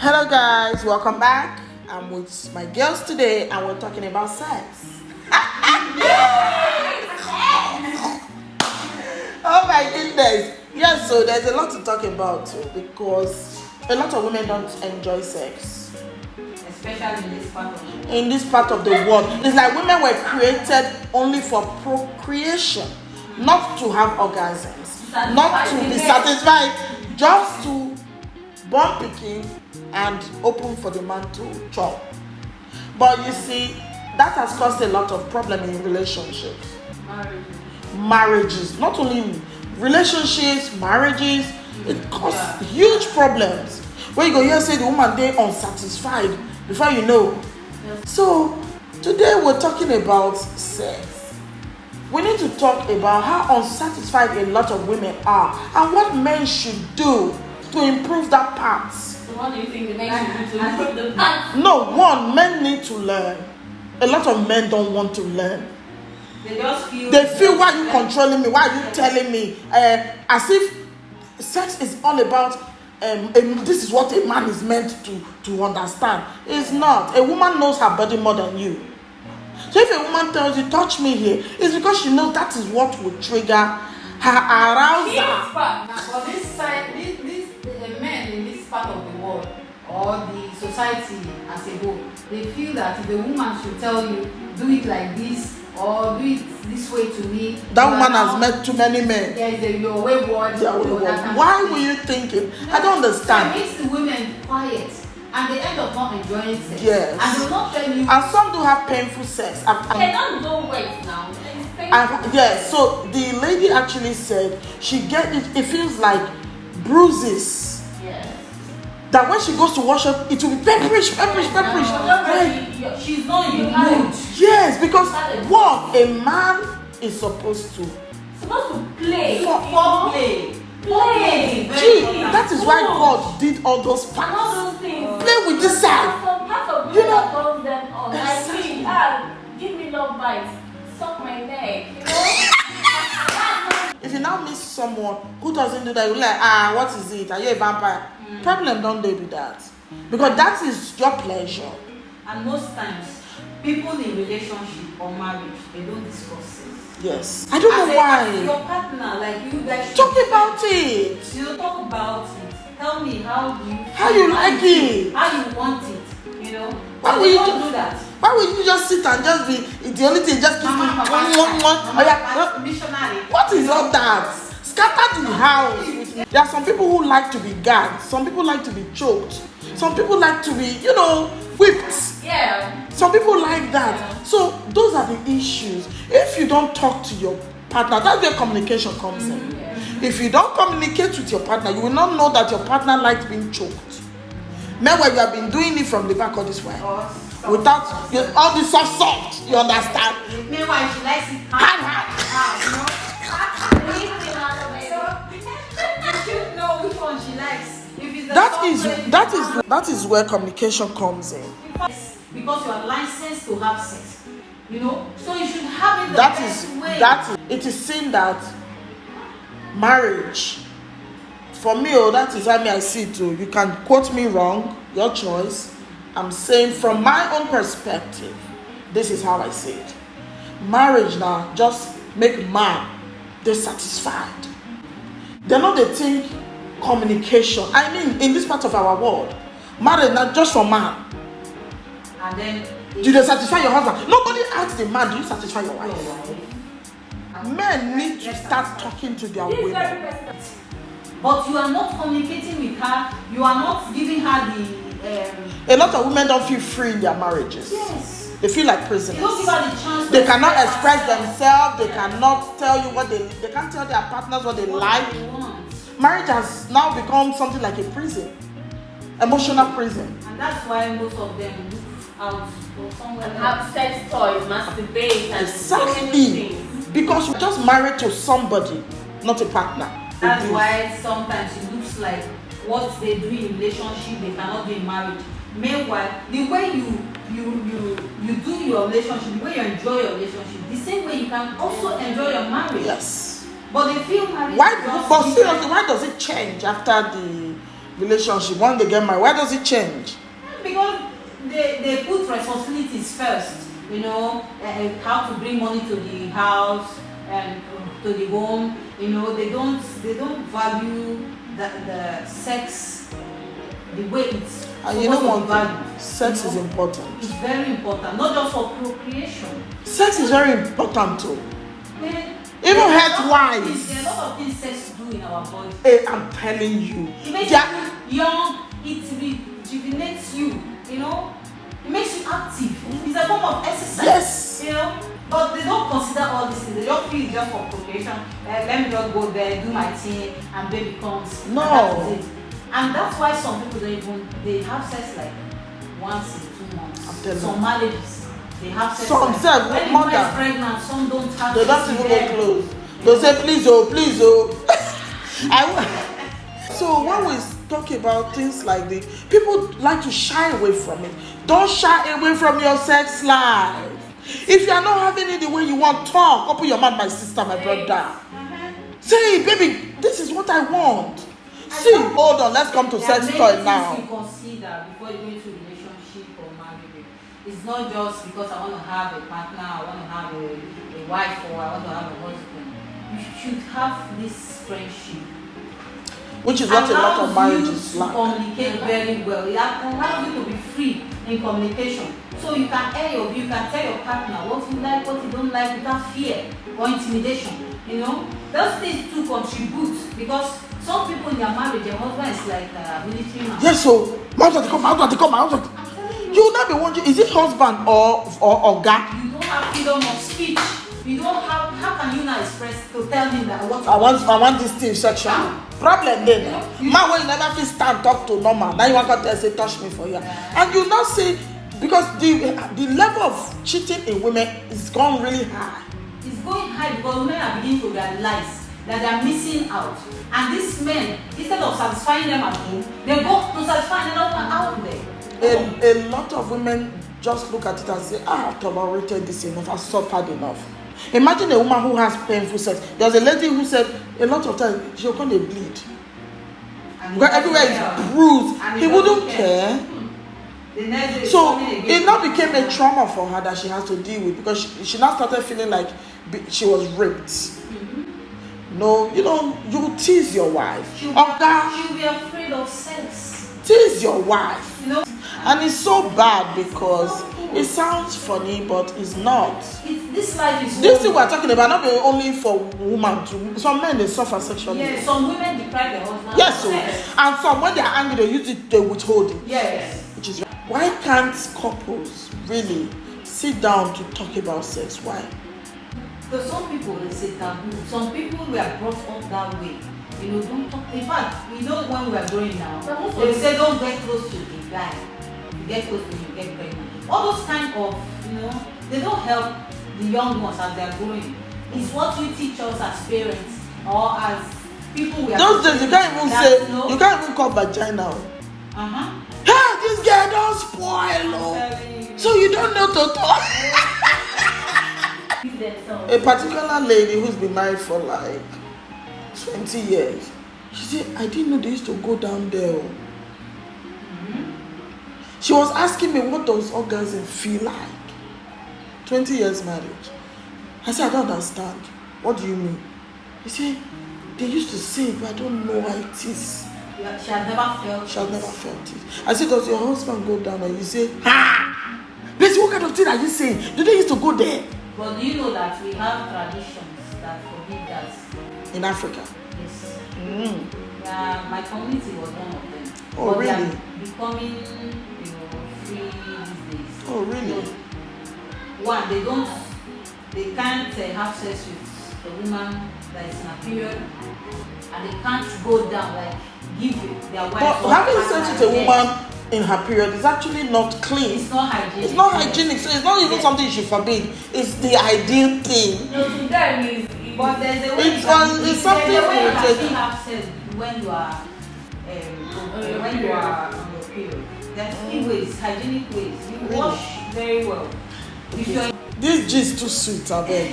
Hello guys, welcome back. I'm with my girls today and we're talking about sex. Oh my goodness. Yes, so there's a lot to talk about too, because a lot of women don't enjoy sex. Especially in this part of the world. In this part of the world. It's like women were created only for procreation, not to have orgasms, not to be satisfied, just to born picking and open for the man to chop. But you see, that has caused a lot of problem in relationships. Marriages, not only relationships, marriages, it causes huge problems. When you go here say the woman they unsatisfied before you know. So today we're talking about sex. We need to talk about how unsatisfied a lot of women are and what men should do to improve that part. So what do you think the men should do to improve the part? No, one, men need to learn. A lot of men don't want to learn. They just feel. They feel, why are you controlling me? Why are you telling me? As if sex is all about this is what a man is meant to understand. It's not. A woman knows her body more than you. So if a woman tells you, touch me here, it's because she knows that is what will trigger her arousal. For this side, the men in this part of the world or the society as a whole, they feel that if a woman should tell you, do it like this or do it this way to me, that woman has met too many men. You're wayward. Why were you thinking? I don't understand. It makes the women quiet and they end up not enjoying sex. Yes. And they will not tell you. And some do have painful sex. They don't go wait now. Yes, so the lady actually said she get it. It feels like bruises. Yes. That when she goes to wash up, it will be pepperish. She's not in the mood. Yes, because what a man is supposed to play. Play. Gee, that is why God did all those parts. All those things. Play with this side. Some parts of You you know, turns them on. Like me, give me love bites, suck my neck. You know. If you now miss someone who doesn't do that, you're like, what is it? Are you a vampire? Problem don't they do that? Because that is your pleasure. And most times, people in relationship or marriage, they don't discuss sex. Yes. I don't know why. Your partner, like you guys, talk about it. You talk about it. Tell me how you like it. How you want it. You know. Why would you don't do that? Why would you just sit and just be the only thing just keep missionary? What is all that? Scatter the house. There are some people who like to be gagged. Some people like to be choked. Some people like to be, whipped. Yeah. Some people like that. Yeah. So those are the issues. If you don't talk to your partner, that's where communication comes in. Yeah. If you don't communicate with your partner, you will not know that your partner likes being choked. Meanwhile, you have been doing it from the back of this way. Without all this soft, you understand? Meanwhile, she likes it hard. You should know which one she likes. That is where communication comes in. Because you are licensed to have sex, so you should have it the best way. It is seen that marriage, for me, that is how I see it too. You can quote me wrong, your choice. I'm saying from my own perspective, this is how I see it. Marriage now just make man dissatisfied. They're not the thing communication. I mean, in this part of our world, marriage not just for man. And then do they satisfy your husband? Nobody asks the man, do you satisfy your wife? Men need to start talking to their women. But you are not communicating with her. You are not giving her the. A lot of women don't feel free in their marriages. Yes. They feel like prisoners. You don't give her the chance. They cannot express themselves. They cannot tell you what they can't tell their partners what they like. Marriage has now become something like a prison, emotional prison. And that's why most of them look out for somewhere and have sex toys, masturbate, and so many things. Because you're just married to somebody, not a partner. That's why sometimes it looks like what they do in relationship they cannot do in marriage. Meanwhile, the way you do your relationship, the way you enjoy your relationship, the same way you can also enjoy your marriage. Yes. But they feel marriage. But seriously, why does it change after the relationship, when they get married, why does it change? Because they put responsibilities first, you know, how to bring money to the house and to the home, you know. They don't value the sex the way it's And you know one valued. thing, sex is important. It's very important, not just for procreation. Sex is very important too. Even health-wise. There are a lot of things sex do in our body. Hey, I'm telling you. It makes you young, it rejuvenates you, you know. It makes you active. It's a form of exercise. Yes. You know. But they don't consider all these things. They don't feel it's just for procreation. Let me just go there, do my thing, and baby comes. No. And that is it. And that's why some people don't even, they have sex like once in 2 months. Some marriages, they have sex some like, self, when the woman is pregnant, some don't have they sex. don't even go close. They say, please, oh. So when we talk about things like this, people like to shy away from it. Don't shy away from your sex life. If you are not having it the way you want, talk. Open your mouth, my sister, my brother. Say, baby, this is what I want. See, hold on, let's come to sex toy now. You consider before you go into relationship or marriage. It's not just because I want to have a partner, I want to have a wife, or I want to have a husband. You should have this friendship, which is what a lot of marriages lack. Communicate very well. It allows you to be free in communication, so you can air your view, you can tell your partner what you like, what you don't like, without fear or intimidation. You know, those things too contribute, because some people in their marriage, their husband is like a military man. Yes, so you will not be wondering, is it husband or guy? You don't have freedom of speech. You don't have. How can you now express to tell him that I want this thing section? Problem then. Man, when you never feel stand talk to normal, now you want to say touch me for you, and you not say, because the level of cheating in women is gone really high. It's going high because women are beginning to realize that they are missing out, and these men, instead of satisfying them at home, they go to satisfy another man out there. A lot of women just look at it and say, I've tolerated this enough, I've suffered enough. Imagine a woman who has painful sex. There's a lady who said a lot of times she'll come to bleed. Because everywhere is bruised. He wouldn't care. So it now became a trauma for her that she has to deal with, because she now started feeling like she was raped. No, you tease your wife. She'll be afraid of sex. Tease your wife. And it's so bad because it sounds funny, but it's not. This life is. This thing we're talking about not only for women too. Some men, they suffer sexually. Yes, some women deprive their husband. Yes, so and some, when they are angry, they use it, they withhold it. Yes. Which is why can't couples really sit down to talk about sex? Why? Because some people, they say taboo. Some people were brought up that way. Don't talk. In fact, when we are growing now, they say don't get close to the guy. You get close to him, you get pregnant. All those kind of, they don't help the young ones as they are growing. It's what we teach us as parents or as people we are. Those days you can't even say, you can't even call vagina. Hey, this girl don't spoil. So you don't know to talk. A particular lady who's been married for like 20 years, she said, I didn't know they used to go down there. She was asking me, what does orgasm feel like? 20 years marriage. I said, I don't understand. What do you mean? He said, they used to say it, but I don't know why it is. Yeah, she had never felt it. I said, does your husband go down? And you say, ha! Let's what kind of thing are you saying? Do they used to go there? But do you know that we have traditions that forbid that? In Africa? Yes. Yeah, my community was one of them. Oh, but really? they are becoming, free these days. Oh, really? One, they can't have sex with a woman that is in a period, and they can't go down like give their wife. But having sex with a woman in her period is actually not clean. It's not hygienic. It's not hygienic, so it's not even something you should forbid. It's the ideal thing. No, to them is. But there's a way. It's something you can irritating. have sex when you are on your period. There's three ways, hygienic ways. You wash very well. This gist too sweet, I beg.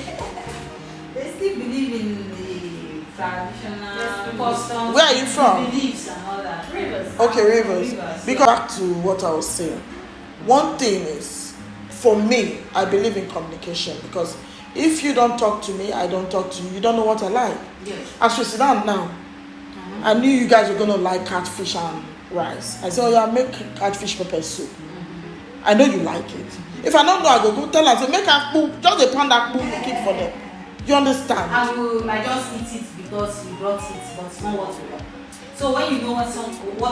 They still believe in the traditional customs. Where are you from? Beliefs and all that. Rivers. Okay, Rivers. Rivers, Because back to what I was saying. One thing is, for me, I believe in communication, because if you don't talk to me, I don't talk to you. You don't know what I like. Yes. As we sit down now, I knew you guys were gonna like catfish and rice. I said, oh yeah, make catfish pepper soup. I know you like it. If I don't know, I go tell her, say, make a poop, just a pound that poop, make it for them. You understand? I might just eat it because you brought it, but it's not what you like. So when you know what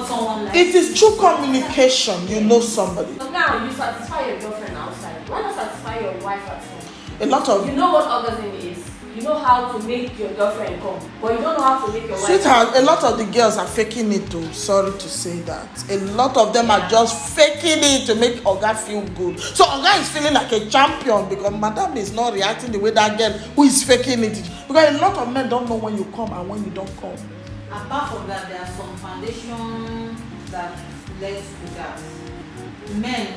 someone likes, It is through communication you know somebody. So now you satisfy your girlfriend outside. Why not satisfy your wife at home? A lot of You know what orgasm is. You know how to make your girlfriend come, but you don't know how to make your wife sweetheart, a lot of the girls are faking it too. Sorry to say that. A lot of them are just faking it to make Oga feel good. So Oga is feeling like a champion because Madam is not reacting the way that girl who is faking it. Because a lot of men don't know when you come and when you don't come. apart from that, there are some foundations that led to that. Men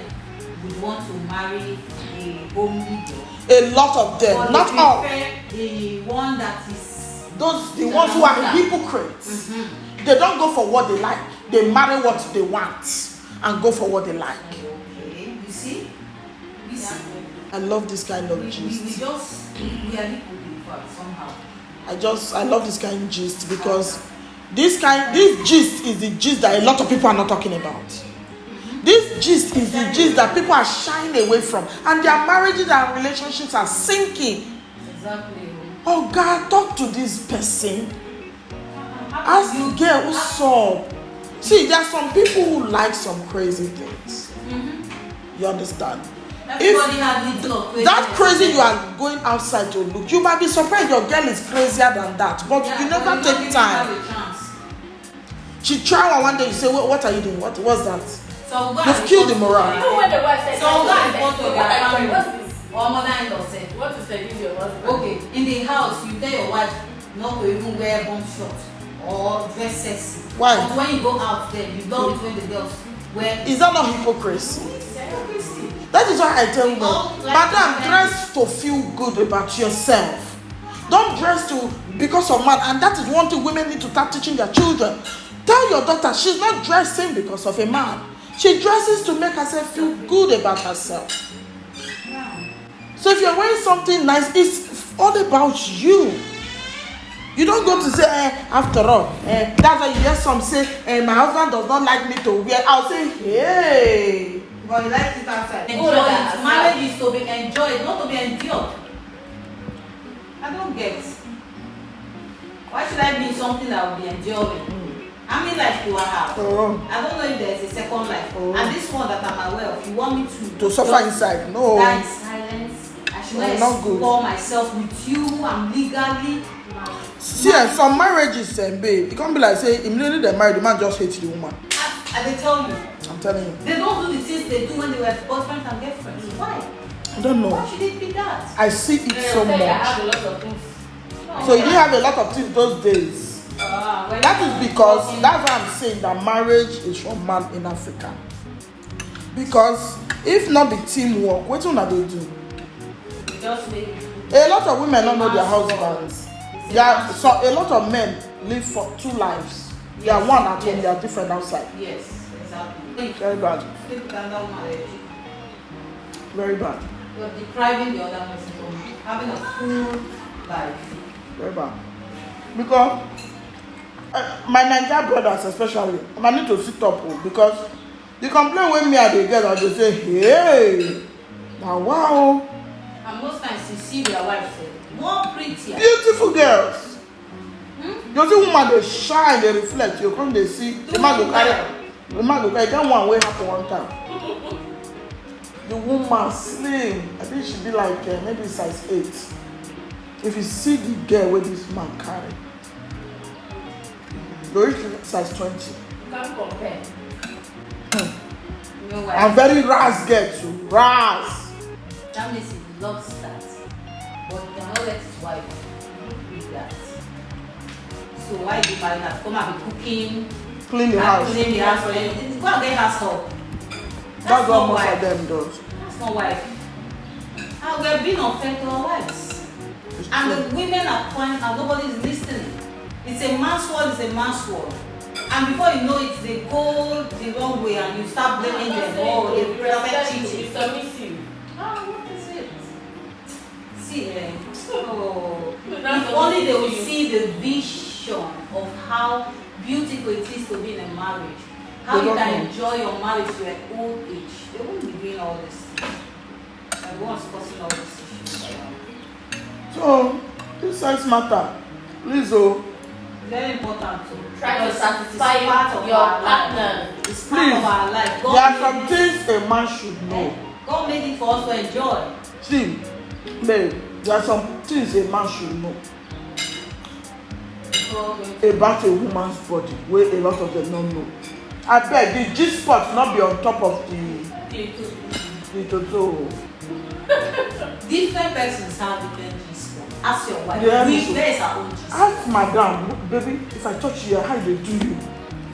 would want to marry a homely girl. A lot of them, not all. The one that is The ones who are hypocrites. Mm-hmm. They don't go for what they like. They marry what they want and go for what they like. Okay, you see? I love this kind of We gist. are hypocrites somehow. I love this kind of gist because this gist is the gist that a lot of people are not talking about. This gist is the gist that people are shying away from, and their marriages and relationships are sinking. Exactly. Oh God, talk to this person. Ask the girl what's up. See, there are some people who like some crazy things. Mm-hmm. You understand? Everybody has little of crazy. That crazy you are going outside to look, you might be surprised your girl is crazier than that, but you never take time. She tried one day, you say, what are you doing? What's that? So You've killed the morale. Even when the wife said, so guys want to what their I family. what's this? Or mother-in-law said, What to seduce your husband? okay, in the house, you tell your wife not to even wear bum shorts or dress sexy. Why? But when you go out there, you love it when the girls wear. Is that not hypocrisy? Hypocrisy. That is why I tell you, all like Madam, men. dress to feel good about yourself. Don't dress to because of man, and that is one thing women need to start teaching their children. Tell your daughter she's not dressing because of a man. She dresses to make herself feel good about herself. Yeah. So if you're wearing something nice, it's all about you. You don't go to say, after all, that's why you hear some say, my husband does not like me to wear. I'll say, hey. But you like it outside. Enjoy that it. as Marriage is to be enjoyed, not to be endured. I don't get. Why should I be something that will be enduring? How many lives do I have? Oh. I don't know if there's a second life. Oh. And this one that I'm aware of, you want me To suffer inside. No. die in silence. I should not not good. explore myself with you. I'm legally. See, some marriages, babe, it can't be like say immediately they married, the man just hates the woman. I they tell you. I'm telling you. They don't do the things they do when they were boyfriends and girlfriends. Why? I don't know. Why should it be that? I see it so I much. have a lot of things. So you didn't have a lot of things those days. That is because that's why I'm saying that marriage is for man in Africa. Because if not be teamwork, what do they do? Just make A lot of women don't know their husbands. So a lot of men live for two lives. They are one at home, they are different outside. yes, exactly. Very bad. Sleep with another marriage. Very bad. You're depriving the other person from having a full life. Very bad. Because my Nigerian brothers especially, I need to sit up because the complaint when me and the girls, I just say, hey, now wow, And most times you see their wives more prettier. beautiful girls. You see woman they shine, they reflect. You come they see the man go carry, that one way happen one time. The woman slim, I think she be like maybe size 8. If you see the girl where this man carry, you reach size 20. You can't compare. You know why? I'm very ras girl too, ras. That means he loves that. But he cannot let his wife do that. So why do you marry her? Come and be cooking, Clean the house. clean the house for you. Go and get house help. That's what not most why. of them does. That's not why. And we're being unfair to our wives. It's And true. the women are crying and nobody is listening. It's a man's word, it's a man's word. And before you know it, they go the wrong way and you start blaming them. Oh, they prefer cheating. Submissive. What is it? See, oh, if only they will see the vision of how beautiful it is to be in a marriage, how you can enjoy your marriage to your old age. They won't be doing all this. Everyone's causing all this issues. So, this sex matter, please, Very important to Try to satisfy it's part of your our partner. life. It's part of our life. there are some things a man should know. God made it for us to enjoy. See, babe, there are some things a man should know about a woman's body, where a lot of them don't know. I beg, the G-spot not be on top of the toto. Different persons have different G-spots. Ask your wife. Yeah, Which there is her own G-spot. Ask madam, baby, if I touch you, how they do you?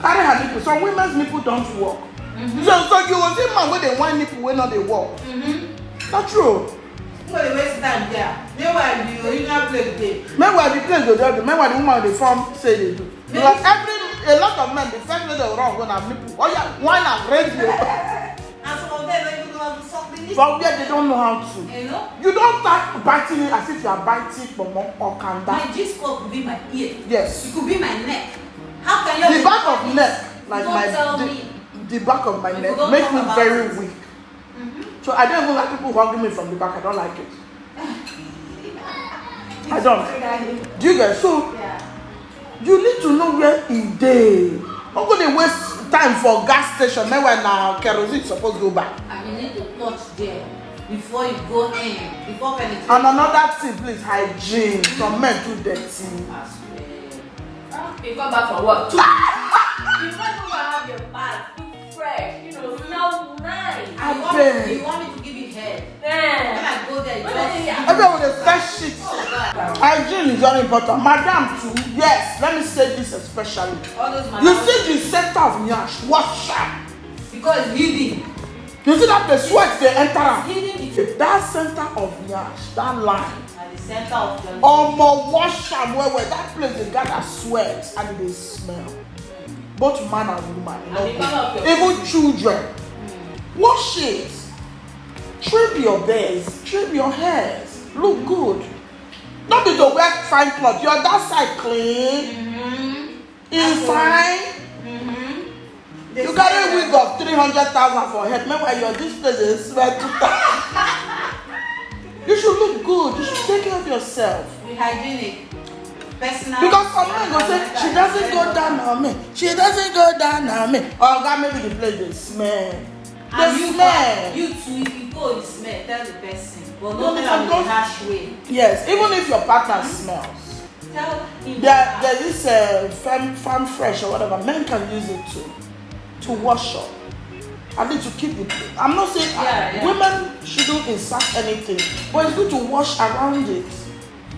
Carry her nipple. Some women's nipple don't work. So you will see man when they want nipple when not they work. Not true. Well, they waste time there. Meanwhile, the original place they. Meanwhile, the place they do. Meanwhile, the woman they form say they do. Because a lot of men, the first way they wrong when have nipple. Oh yeah, wine and radio. And some of them don't even know how to suck the nipple. From where they don't know how to. You know? You don't start biting it as if you are biting pomo or kanda. My G-spot could be my ear. Yes. It could be my neck. How can you? The back of neck, like don't tell me. the back of my You neck, don't makes talk me about very it. weak. So I don't even like people hugging me from the back. I don't like it. I don't. Do you guys? So Yeah. you need to know where it is. How could they waste time for gas station? Then when kerosene is supposed to go back. And you need to touch there before you go in. Before penetrating. And another thing, please, hygiene. Some men too dirty. I swear. You come back from work. You don't even have your bath. Look fresh. You know, smell nice. You want me to give you head? When I go there, you just. Everyone with the fresh shit. Oh, God. Hygiene is very important. Madam too, yes, let me say this especially. All those You see the center of Nyash, wash up. because it's hidden. You see that the sweat they enter am. Hidden between. That center of Nyash, that line. At the center of the. Omo wash am well well. That place they gather sweat and they smell. Both man and woman, you And the color know, of your even children. Wash it. Trim your beds, trim your hairs. Look good. Don't be to wear fine clothes. Your that side clean. It's fine. You carry a wig of 300,000 for head. Meanwhile, your this place is sweat. You should look good. You should take care of yourself. Be hygienic. Personal. Because some men go say, she doesn't go down on me. She doesn't go down on me. Or God, maybe the place they smell. And They you smell. you too, if you go, you smell, tell the person. But No, don't tell them in a because- harsh way. Yes, even if your partner smells. Tell him. There's this farm fresh or whatever. Men can use it to wash up. I need to keep it. I'm not saying Yeah. women shouldn't insert anything, but it's good to wash around it.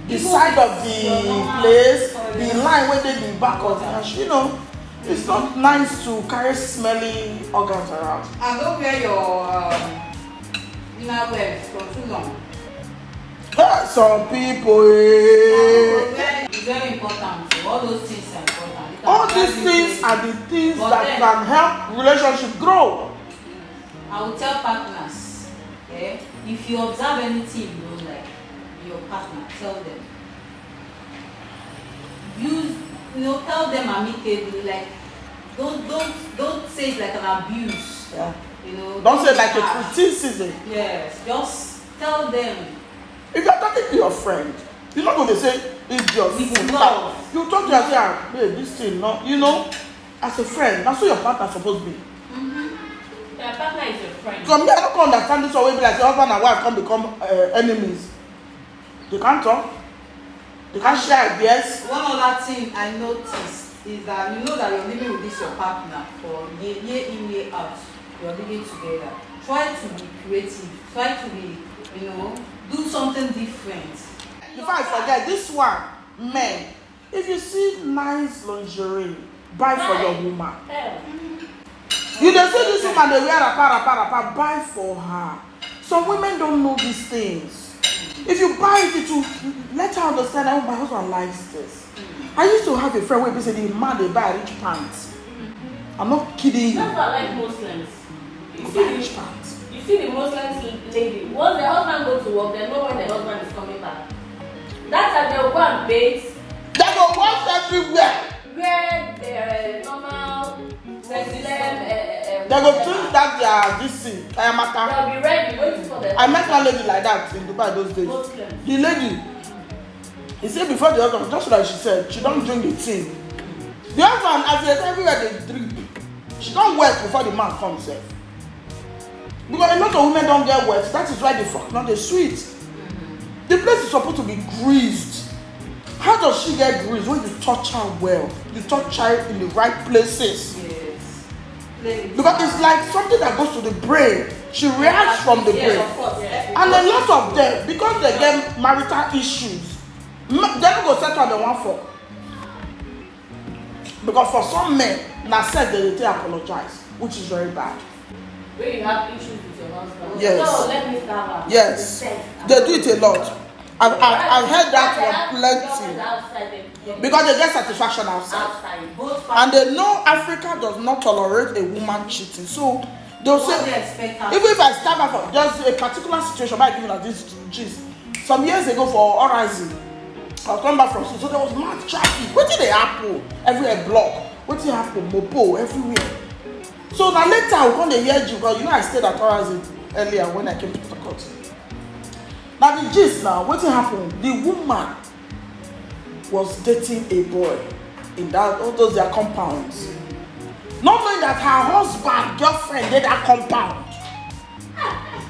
The Even side of if the your normal place, toilet. the line where they the back of the, you know, it's not nice to carry smelly organs around. And don't wear your inner wear for too long. Some people, It's very important. So all those things are important. It can all drive these you things crazy. are the things But that then- can help relationship grow. I will tell partners, if you observe anything you don't like in your partner, tell them. Tell them amicably, like don't say it like an abuse. Yeah. Don't Don't say like a harsh. criticism. Yes, just tell them. If you're talking to your friend, you're not going to say it's your With food. love. You talk to your friend, babe, this thing, no, you know, as a friend, that's what your partner's supposed to be. Your partner is your friend. So me, I don't understand this way, be like husband and wife can become enemies. They can't talk. They can't share ideas. One other thing I noticed is that you know that you're living with this your partner for year in, year out. You're living together. Try to be creative. Try to be, do something different. Before I forget, this one, men, if you see nice lingerie, buy for your woman. Hell. You dey see this woman dey wear rapa, buy for her. Some women don't know these things. If you buy it, it will let her understand that my husband likes this. I used to have a friend where they say the man they buy rich pants. I'm not kidding you. That's why I like Muslims. You buy rich pants. You see the Muslims lady, once the husband goes to work, they know when the husband is coming back. That's how they'll go and bathe. They go wash everywhere. Wear their normal Muslim. They go drink that their this thing. They'll be ready, waiting for them. I met one lady like that in Dubai those days. Muslims. The lady, he said before the husband, just like she said, she don't drink the tea. The husband, as they everywhere they drink, she don't wet before the man comes there. Because a lot of women don't get wet. That is why they fuck not the sweet. The place is supposed to be greased. How does she get greased? When you touch her well, you touch her in the right places. Yes. Because it's like something that goes to the brain. She reacts from the brain. Of course, yeah. And a lot of them, because they get marital issues, they don't go settle on the one for. Because for some men, na sex they apologize, which is very bad. When you have issues with your husband. Yes. So let me start out. Yes, they do it a lot. I've heard that from plenty. Because they get satisfaction outside. And they know Africa does not tolerate a woman cheating. So they'll say, even if I stand up for just a particular situation, I give you like this gist. Some years ago for Horizon, I was coming back from school, so there was mad traffic. What did they happen? Everywhere block. What did happen? Mopo everywhere. So now later I will come to hear you because you know I stayed at Horizon earlier when I came to Port Harcourt. Now the gist now, what happened? The woman was dating a boy in that all those their compounds. Not knowing that her husband, girlfriend did that compound.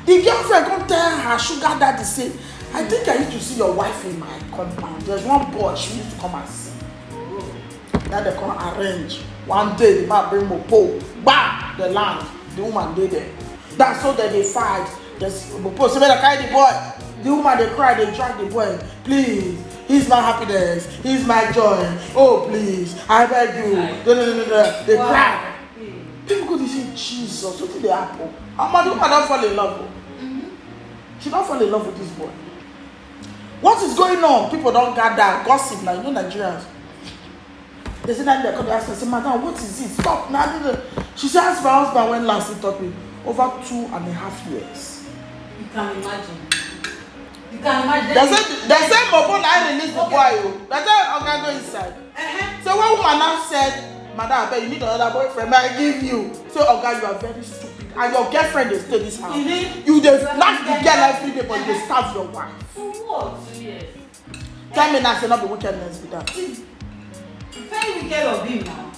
The girlfriend come tell her sugar daddy say, I think I need to see your wife in my compound. There's one boy she needs to come and see. Now they come arrange. One day the man bring Mopo, bam, the land, the woman did there. That's so that they fight. There's Mopo, so they carry the boy. The woman they cry, they drag the boy. Please, he's my happiness, he's my joy. Oh please, I beg you. They cry. People go to say, Jesus, what did they happen? And the woman don't fall in love with. She don't fall in love with this boy. What is going on? People don't gather, gossip, like you know Nigerians. They say that they come, they ask her, say, Madam, what is it? Stop now. She said, ask my husband when last he taught me. Over 2.5 years. You can imagine. You can imagine. They say Mobo I release the boy. They say okay, go inside. So one woman now said, Madam, I bet you need another boyfriend. I give you. So okay, you are very stupid. And your girlfriend they stay this house. You just knock the girl every day, but you starve your wife. For what? Yes. Tell me now, say not the wickedness with that. Very wicked of him now.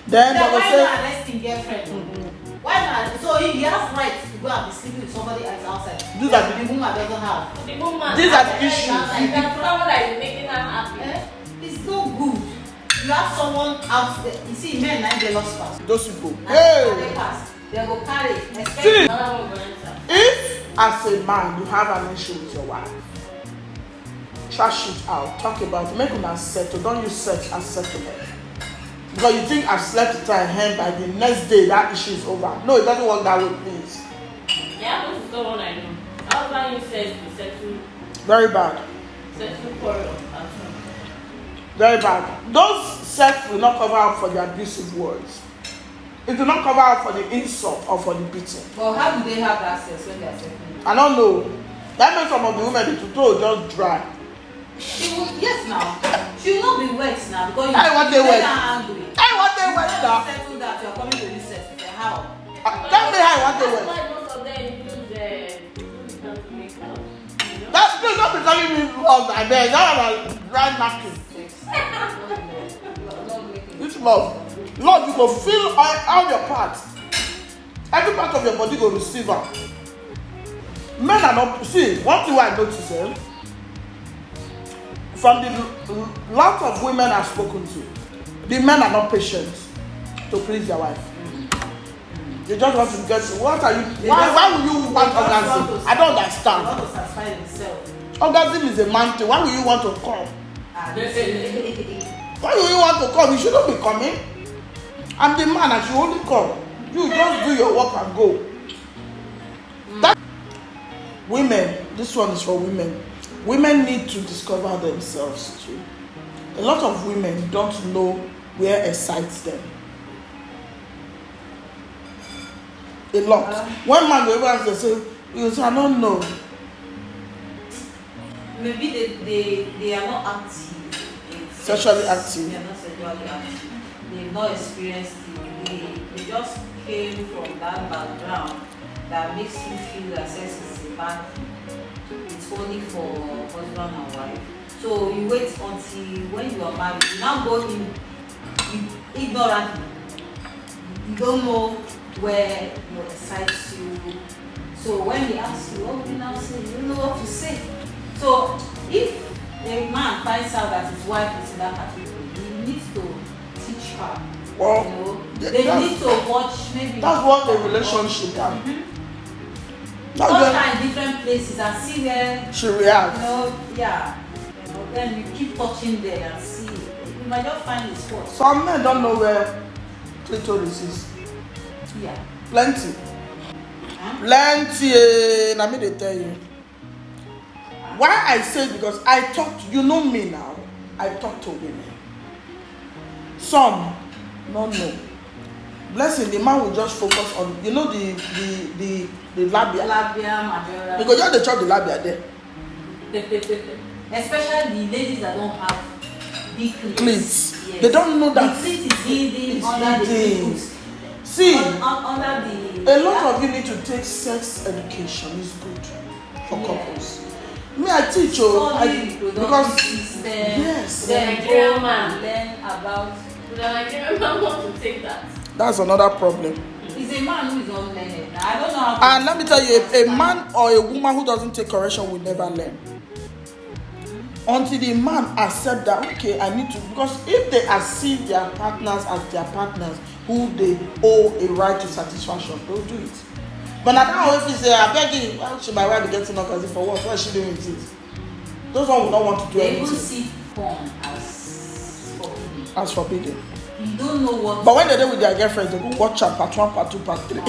Then they will why say, not arresting girlfriend? Why not? So he has right to go and be sleeping with somebody else outside. These are the woman doesn't have. The woman. These are the issues. That's someone that is making her happy. It's no good. You have someone out there. You see, men like they lost pass. those people. They pass. They go carry. See, Another one will answer. if as a man you have an issue with your wife, trash it out, talk about it, make una settle, don't use sex as settlement. Because you think I've slept with her and by the next day that issue is over. No, it doesn't work that way, please. Yeah, this is the one I know. Husband you said to settle Very bad. quarrel. Very bad. Those sex will not cover up for the abusive words. It will not cover up for the insult or for the beating. Well, how do they have that sex when they are settling? I don't know. That means some of the women, the tutorial just dry. Yes, now. She will not be wet now because you I want they wet. angry. I want they wet now. Settle that you're coming to this sex. How? Tell me how I want they That's wet. why most of them use to make love. You know? That please don't be telling me love. I beg. That was a dry napkin. Which love? Love, you go feel all your parts. Every part of your body go receive her. Men are not. See, one thing I notice, from the lot of women I've spoken to, the men are not patient to please their wife. They just want to get. What are you? Why will you want orgasm? I don't They understand. want to satisfy themselves. Orgasm is a man thing. Why will you want to come? Ah, Why will you want to come? You shouldn't be coming. I'm the man. I should only come. You just do your work and go. That women. This one is for women. Women need to discover themselves too. A lot of women don't know where excites them. A lot. When man go over and say, you say, I don't know. Maybe they are not active. Sexually active. They are not sexually active. They've not experienced it. They just came from that background that makes you feel that sex is a bad thing. It's only for husband and wife. So you wait until when you are married. You now go in ignorantly. You don't know where what excites you. So when they ask you, what will you now say? You don't know what to say. So if a man finds out that his wife is in that category, he needs to teach her. Well, you know, they need to watch maybe. That's what the relationship can. Mm-hmm. Touch her in different places and see where she reacts. You know, yeah. You know, then you keep touching there and see. You might just find the spot. Some men don't know where clitoris is. Yeah. Plenty. Plenty. Let me they tell you. Why I say because I talk to, you know me now. I talk to women. Some no. Blessing, the man will just focus on, you know, the labia. Labia majora. Because you have to chop the labia there. Especially the ladies that don't have big cleats. Yes. They don't know that. The cleat is hidden under the nipples. See, under the. A lot of you need to take sex education. It's good for couples. Me, I teach you because yes, the Nigerian man learn about. The Nigerian man want to take that. That's another problem. He's a man who is unlearned. I don't know how. And let me tell you, a man or a woman who doesn't take correction will never learn. Until the man accept that, okay, I need to, because if they accede their partners as their partners who they owe a right to satisfaction, they'll do it. But now that if you say, I beg you, why should my wife be getting up as if for what? What is she doing with it? Those one will not want to do anything. They even see porn as forbidden. As forbidden. You don't know what. But when they're there with their girlfriends, they will watch part 1, part 2, part 3. Or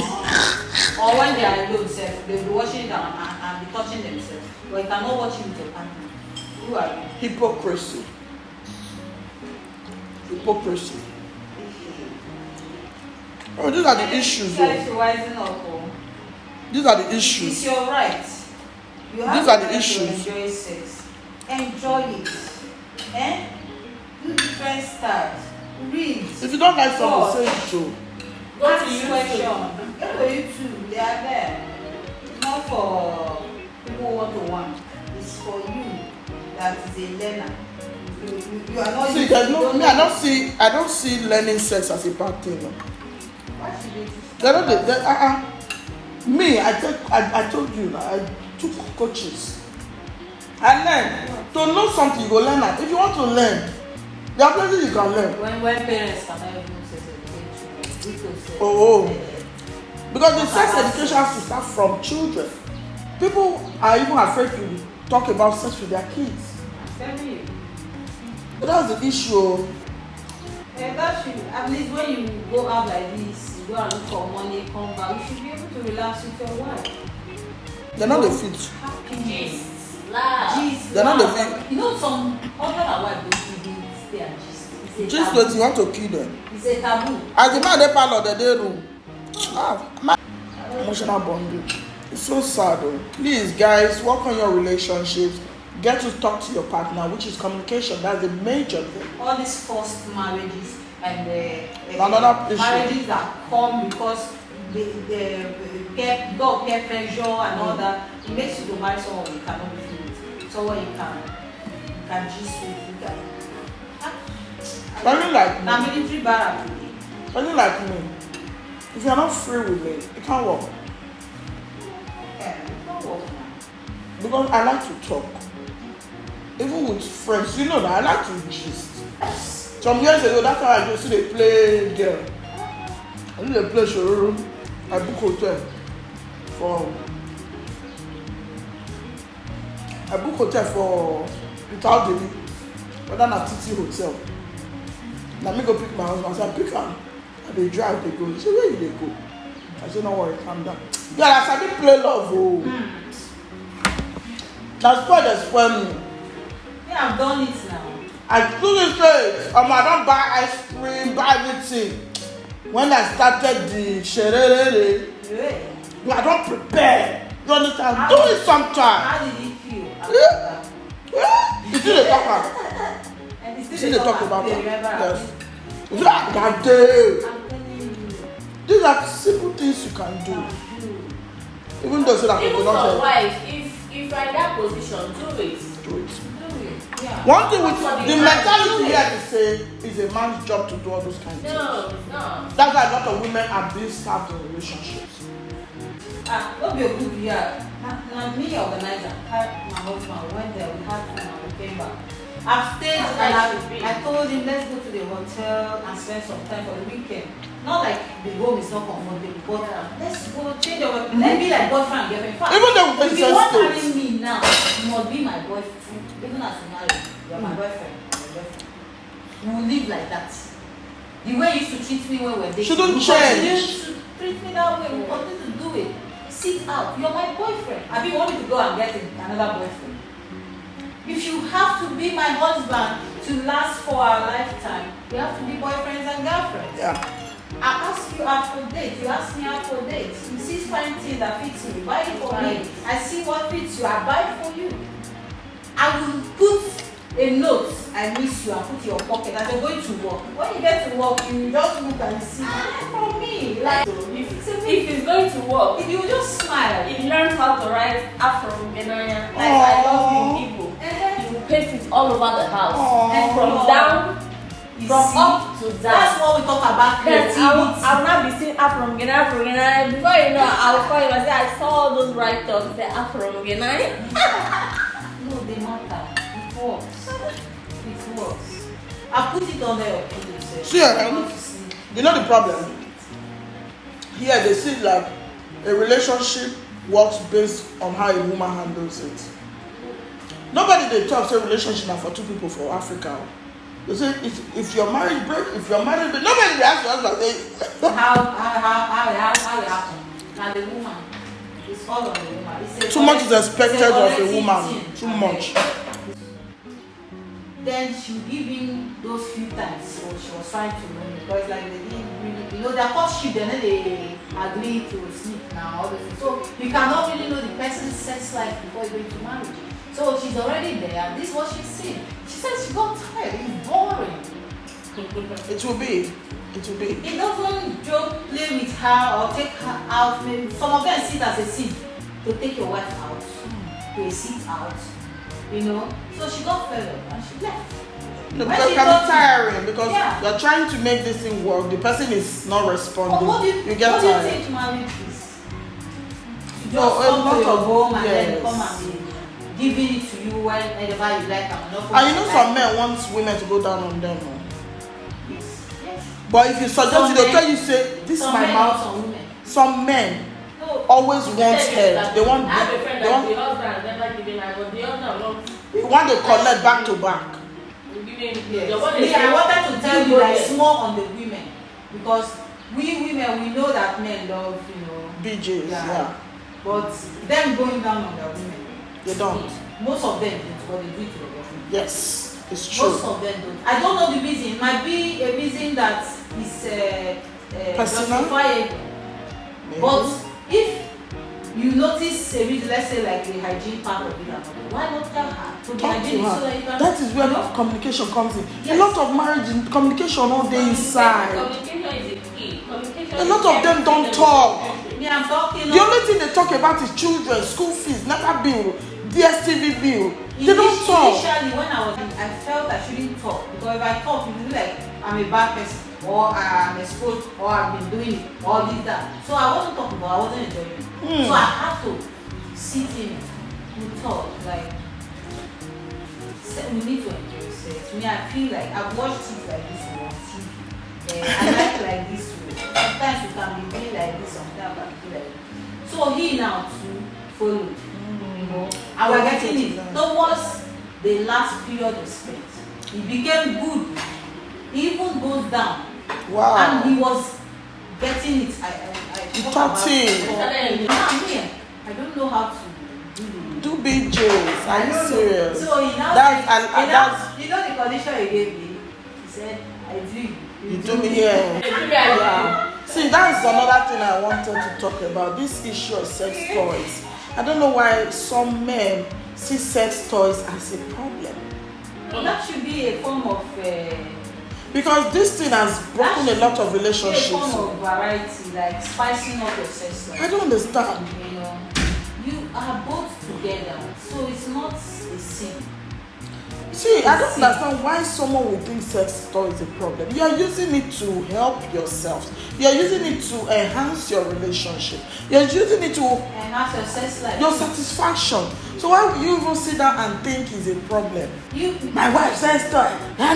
when they are alone, they'll be watching it and be touching themselves. But you cannot watch it with your partner. Who are you? Hypocrisy. Hypocrisy. Oh, these are the issues. Guys, you're rising up. Oh. These are the issues. It's your right. You have These are the right issues. to enjoy sex. Enjoy it. Eh? Do different styles. Read. If you don't like something, say it too. Go to YouTube. Go to YouTube. They are there. Not for people who want to want. It's for you that is a learner. You are not. See, there's no. Me, I don't see learning sex as a bad thing. No. Why should it? They're not. Me, I told you, I took coaches. I learned. To know something, you go learn it. If you want to learn, there are places you can learn. When parents cannot even sex education, Oh. Because the sex education has to start from children. People are even afraid to talk about sex with their kids. I'm telling you. But that's the issue. And that should, at least when you go out like this, you go and look for money, come back, you should be able to relax with your wife. They're not the fit. Happiness. Gist. They're not the fit. You know, some husband and wife don't even stay and gist. It's a Just taboo. that you want to kill them. It's a taboo. As the man they parlor the day room. Emotional bondage. It's so sad though. Please guys, work on your relationships. Get to talk to your partner, which is communication. That's the major thing. All these forced marriages and Another issue. marriages that come because the peer pressure and all that, it makes you to marry someone you cannot be with, someone you can gist with, you can. Something like Now me. military barrack. Something like me. If you're not free with me, it can't work. Yeah, it don't work now. Because I like to talk. Even with friends, you know that I like to gist. Some years ago, that's how I used to play girl. I used to play showroom. I book hotel for without Delhi, but then at TT hotel. Now me go pick my husband. I say pick am. And they drive, they go. He say where you they go? I say no worry, calm down. Girl, I sabi play love. Oh. That's why they spoil me. Yeah, I've done it now. I do this straight. I don't buy ice cream, buy everything. When I started the sherere, I don't prepare. You understand? Do it sometime. How did it feel after that? You see the talker. And You see the talk about it. Remember? Yes. That day. I'm telling you. These are simple things you can do. Even though so that Even people for don't wife, if you're in that position, do it. do it. Yeah. One thing with For the man, mentality do here it. to say is a man's job to do all those kinds of things. No, it's not. That's why a lot of women are being stabbed in relationships. What be a good year? Now me organizer, my husband went there. We had fun and we came back. I've stayed and I told him let's go to the hotel and spend some time for the weekend. Not like the home is not comfortable, but let's go change our. Let's be like boyfriend and girlfriend. In fact, Even though if you want to marry me now, you must be my boyfriend. Even as you marry, you're my boyfriend. We will live like that. The way you used to treat me when we were dating, Shouldn't you change. continue to treat me that way. We continue to do it. Sit out. You're my boyfriend. I mean, want me to go and get another boyfriend. If you have to be my husband to last for our lifetime, we have to be boyfriends and girlfriends. Yeah. I ask you out for dates. You ask me out for dates. You see fine things that fits me. Buy it for me. I see what fits you. I buy it for you. I will put a note. I miss you. I put in your pocket as you're going to work. When you get to work, you just look and see. For me, like If it's going to work, if you just smile. he learned how to write Afro Ghanaian. Like I love you people. You paste it all over the house. Aww. From down, You from see? up to down. That's what we talk about Then creativity. I will not be seeing Afro Ghanaian. Before you know, I will call you and say, I saw all those write-ups, the Afro Ghanaian. No, they matter. It works. It works. I put it on there. See, you know the problem? Here they see like a relationship works based on how a woman handles it. Nobody they talk say relationship are for two people for Africa. They say if your marriage break, if your marriage break, nobody they ask your husband say How it happen? Now the woman. It's all on the woman. It's too much is expected of a collective woman. thing. Too much. Then she give him those few times, so she was trying to know because like they didn't really, their courtship, then they agree to sleep now, all this. So you cannot really know the person's sex life before you go into marriage. So she's already there. This is what she's seen. She says she got tired. It's boring. It will be. It will be. It doesn't joke, play with her or take her out. Maybe some of them see it as a sin to take your wife out, to a sit out, So she got fed up and she left. No, When because she it can got be tiring because Yeah. you're trying to make this thing work. The person is not responding. What do you get what do you tired. think marriage is? To No, just a come lot to your of- home and yes. then come and be giving it to you whenever you like and not. And you know some men want women to go down on them. No? Yes. Yes. But if you suggest Some it, they'll men- tell you say this is Some my men, mouth. some women. Some men No. always want head. They want I have a friend they that want the husband never giving her, but the husband wants they want to collect back to back. giving Yes. the one Me, I wanted to tell you that it's that more on the women because we women we know that men love BJs, Yeah. yeah. but them going down on their women. They don't. Most of them don't, but they do it to their girlfriend. Yes, it's true. Most of them don't. I don't know the reason. It might be a reason that is Personal? justifiable. Maybe. But if you notice a reason, let's say like the hygiene part of it, and all, why not tell her? To be Talk to hygienic so that you her. can. That is where you know? communication comes in. Yes. A lot of marriage in communication all day inside. Communication is the key. Communication A lot of them don't talk. Me, I'm talking. The only thing they talk about is children, school fees, NEPA bill, DSTV bill. They don't talk. Initially, when I felt I shouldn't talk because if I talk, it will be like I'm a bad person or I'm exposed or I've been doing it or this that. So I wasn't talking, but I wasn't enjoying it. So I had to sit in and talk. Like, we need to enjoy sex. Me, I feel like I've watched it like this on TV. I like this way. Sometimes you can be doing like this, sometimes I feel like this. So he now too followed. And we're getting it towards the last period of spent. He became good. He even goes down. Wow. And he was getting it. I You talk taught about him. it. I don't know how to do it. Do BJs. Are you serious? So he now That's, said, you know the condition he gave me? He said, I do. you do me here. Yeah. See, that's another thing I wanted to talk about. This issue of sex toys. I don't know why some men see sex toys as a problem. Well, that should be a form of because this thing has broken a lot of a relationships. form of variety, like spicing up your sex life. I don't understand. You know, you are both together, so it's not a sin. See, I don't understand why someone would think sex toy is a problem. You are using it to help yourself. You are using it to enhance your relationship. You are using it to enhance your sex life. Your satisfaction. So why would you even sit down and think it's a problem? My wife sex toy. I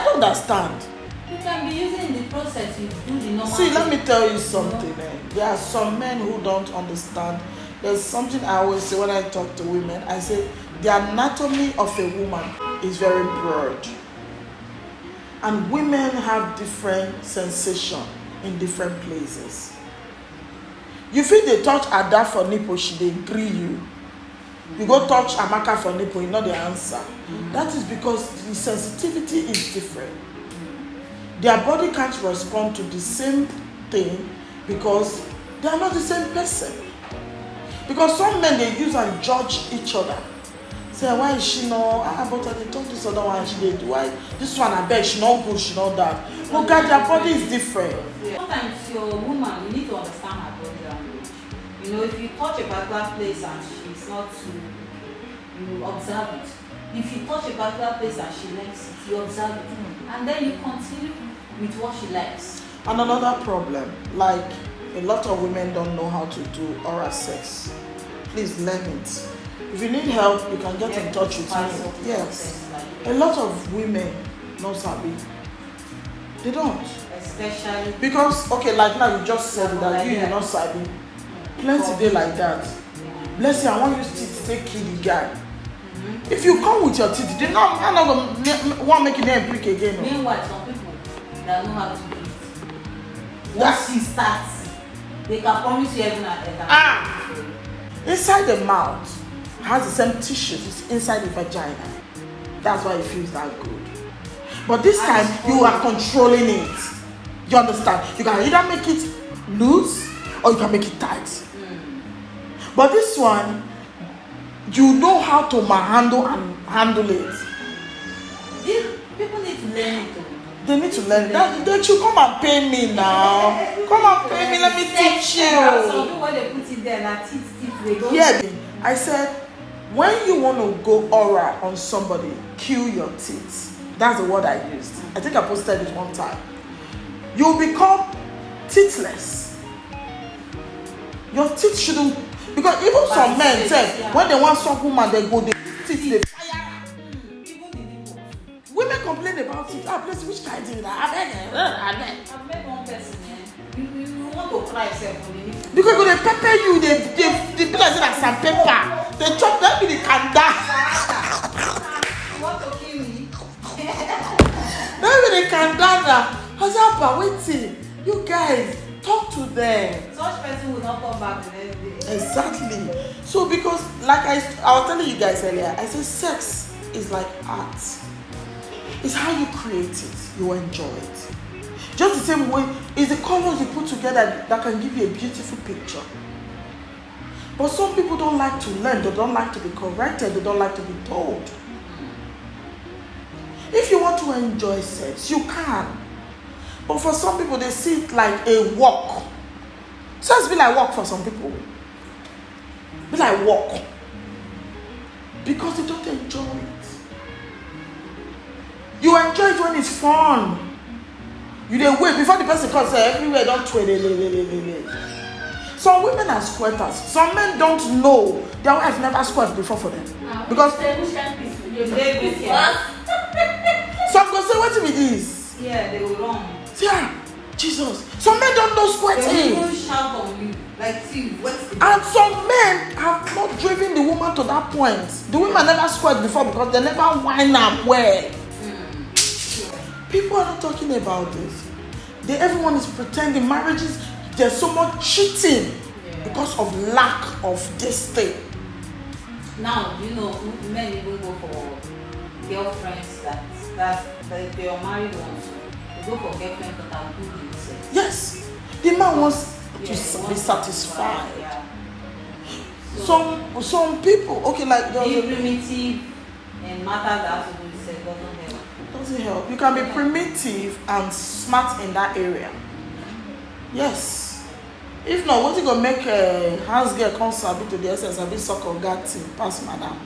don't understand. You can be using the process you do the normal. See, let me tell you something. There are some men who don't understand. There's something I always say when I talk to women. I say the anatomy of a woman is very broad, and women have different sensation in different places. You feel they touch Ada for nipple, she dey gree you. You go touch Amaka for nipple, you know the answer. That is because the sensitivity is different. Their body can't respond to the same thing because they are not the same person. Because some men, they use and judge each other. Say, why is she not? But I talk this other one, she did. Why this one? I bet she not good, she not that. Look at their body is different. Sometimes your woman, you need to understand her body language. You know, if you touch a particular place and she's not to, you observe it. If you touch a particular place and she likes it, you observe it, and then you continue with what she likes. And another problem, like a lot of women don't know how to do oral sex. Please learn it. If you need help, you can get in touch with me. Yes. A lot of women don't sabi. They don't. Especially because, okay, like now you just said that you not sabi. Plenty day like that. Bless you, I want you to take kill the guy. If you come with your teeth, they not, I'm not gonna want make your name prick again. Meanwhile, some people that know how to do it. Once she starts, they can promise you heaven and earth. Inside the mouth has the same tissues inside the vagina. That's why it feels that good. But this time you are controlling it. You understand? You can either make it loose or you can make it tight. But this one, you know how to handle it. People need to learn it. They need to learn that. They should come and pay me now. Come and pay me. Let me teach you. Some people when they put it there, and teeth, they go. Yeah, I said, when you want to go oral on somebody, kill your teeth. That's the word I used. I think I posted it one time. You become teethless. Your teeth shouldn't, because even some men say when they want some woman, they go, they teeth, they fire. Women complain about it. Please, which kind of thing? I've met one person, you want to cry yourself when you because when they pepper you, they be like sandpaper. They chop that be the kanda. You want to kill me? That be the kanda. How's that? Waiting. You guys, talk to them. Such person will not come back the next day. Exactly. So because, like I was telling you guys earlier, I said sex is like art. It's how you create it, you enjoy it. Just the same way, it's the colors you put together that can give you a beautiful picture. But some people don't like to learn, they don't like to be corrected, they don't like to be told. If you want to enjoy sex, you can. But for some people, they see it like a walk. Sex be like walk for some people. Be like walk. Because they don't enjoy it. You enjoy it when it's fun. You dey wait before the person comes, say everywhere don't twirl. Some women are squirters. Some men don't know their wife never squirt before for them. Because some go say, what with this? Yeah, they will run. Yeah, Jesus. Some men don't know squirting. They will shout on you. Like, see, what's the... And some men have not driven the woman to that point. The woman never squirt before because they never whine up well. People are not talking about this. Everyone is pretending. Marriages, there's so much cheating because of lack of this thing. Now, you know, men even go for girlfriends that they are married ones. They go for girlfriends that are good in sex. Yes, the man wants to Yeah, be satisfied. Yeah. Some people, okay, like Being primitive and matters that have to do with sex doesn't help. doesn't help. You can be primitive and smart in that area. Yes. If not, what you gonna make a hands girl come sabi to the essence and be suck of that thing pass madam.